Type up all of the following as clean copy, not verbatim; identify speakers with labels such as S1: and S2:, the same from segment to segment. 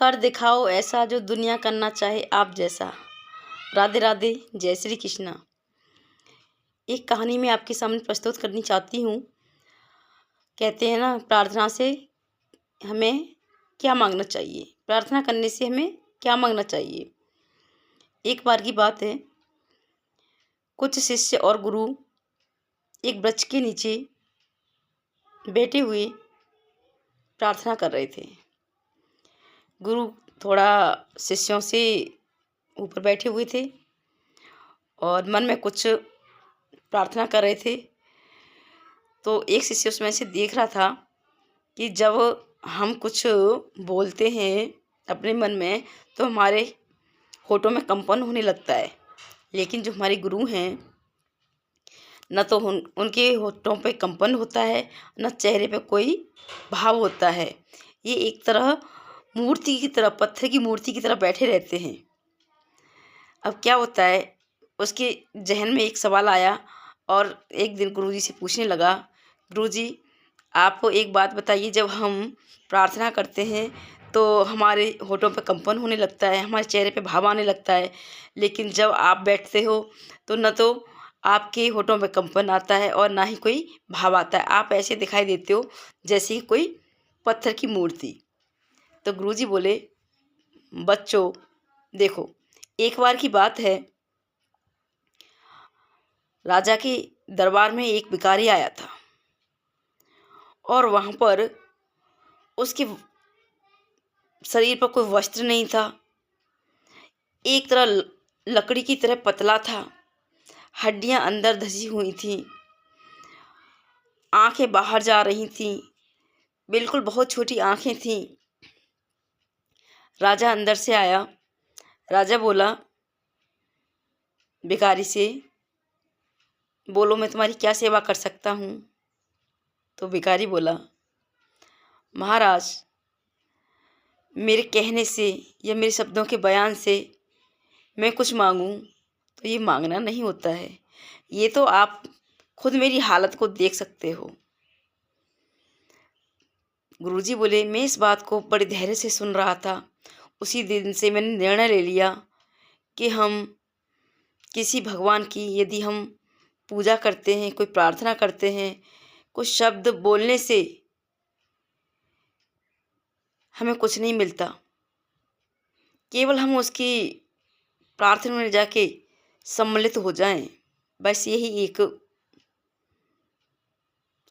S1: कर दिखाओ ऐसा जो दुनिया करना चाहे आप जैसा। राधे राधे, जय श्री कृष्णा। एक कहानी मैं आपके सामने प्रस्तुत करनी चाहती हूँ। कहते हैं ना, प्रार्थना से हमें क्या मांगना चाहिए, प्रार्थना करने से हमें क्या मांगना चाहिए। एक बार की बात है, कुछ शिष्य और गुरु एक वृक्ष के नीचे बैठे हुए प्रार्थना कर रहे थे। गुरु थोड़ा शिष्यों से ऊपर बैठे हुए थे और मन में कुछ प्रार्थना कर रहे थे। तो एक शिष्य उसमें से देख रहा था कि जब हम कुछ बोलते हैं अपने मन में तो हमारे होठों में कंपन होने लगता है, लेकिन जो हमारे गुरु हैं न तो उनके होठों पे कंपन होता है, न चेहरे पे कोई भाव होता है। ये एक तरह मूर्ति की तरह, पत्थर की मूर्ति की तरह बैठे रहते हैं। अब क्या होता है, उसके जहन में एक सवाल आया और एक दिन गुरुजी से पूछने लगा, गुरुजी आप एक बात बताइए, जब हम प्रार्थना करते हैं तो हमारे होठों पे कंपन होने लगता है, हमारे चेहरे पे भाव आने लगता है, लेकिन जब आप बैठते हो तो न तो आपके होठों में कंपन आता है और ना ही कोई भाव आता है। आप ऐसे दिखाई देते हो जैसे कि कोई पत्थर की मूर्ति। तो गुरुजी बोले, बच्चों देखो, एक बार की बात है, राजा के दरबार में एक भिखारी आया था और वहाँ पर उसके शरीर पर कोई वस्त्र नहीं था। एक तरह लकड़ी की तरह पतला था, हड्डियाँ अंदर धसी हुई थीं, आंखें बाहर जा रही थीं, बिल्कुल बहुत छोटी आंखें थीं। राजा अंदर से आया। राजा बोला भिखारी से, बोलो मैं तुम्हारी क्या सेवा कर सकता हूँ। तो भिखारी बोला, महाराज मेरे कहने से या मेरे शब्दों के बयान से मैं कुछ मांगूं तो ये मांगना नहीं होता है, ये तो आप खुद मेरी हालत को देख सकते हो। गुरुजी बोले, मैं इस बात को बड़े धैर्य से सुन रहा था। उसी दिन से मैंने निर्णय ले लिया कि हम किसी भगवान की यदि हम पूजा करते हैं, कोई प्रार्थना करते हैं, कुछ शब्द बोलने से हमें कुछ नहीं मिलता, केवल हम उसकी प्रार्थना में जाके सम्मिलित हो जाएं, बस यही एक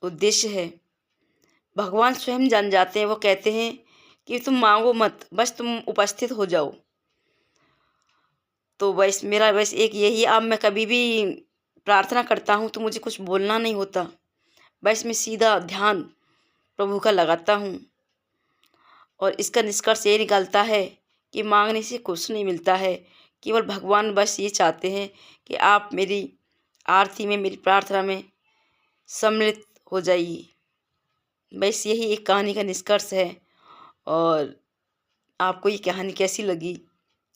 S1: उद्देश्य है। भगवान स्वयं जान जाते हैं, वो कहते हैं कि तुम मांगो मत, बस तुम उपस्थित हो जाओ। तो बस मेरा बस एक यही, अब मैं कभी भी प्रार्थना करता हूँ तो मुझे कुछ बोलना नहीं होता, बस मैं सीधा ध्यान प्रभु का लगाता हूँ। और इसका निष्कर्ष ये निकलता है कि मांगने से कुछ नहीं मिलता है, केवल भगवान बस ये चाहते हैं कि आप मेरी आरती में, मेरी प्रार्थना में सम्मिलित हो जाइए। बस यही एक कहानी का निष्कर्ष है। और आपको ये कहानी कैसी लगी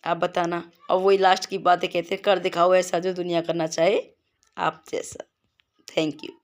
S1: आप बताना। और वही लास्ट की बातें कहते हैं, कर दिखाओ ऐसा जो दुनिया करना चाहे आप जैसा। Thank you.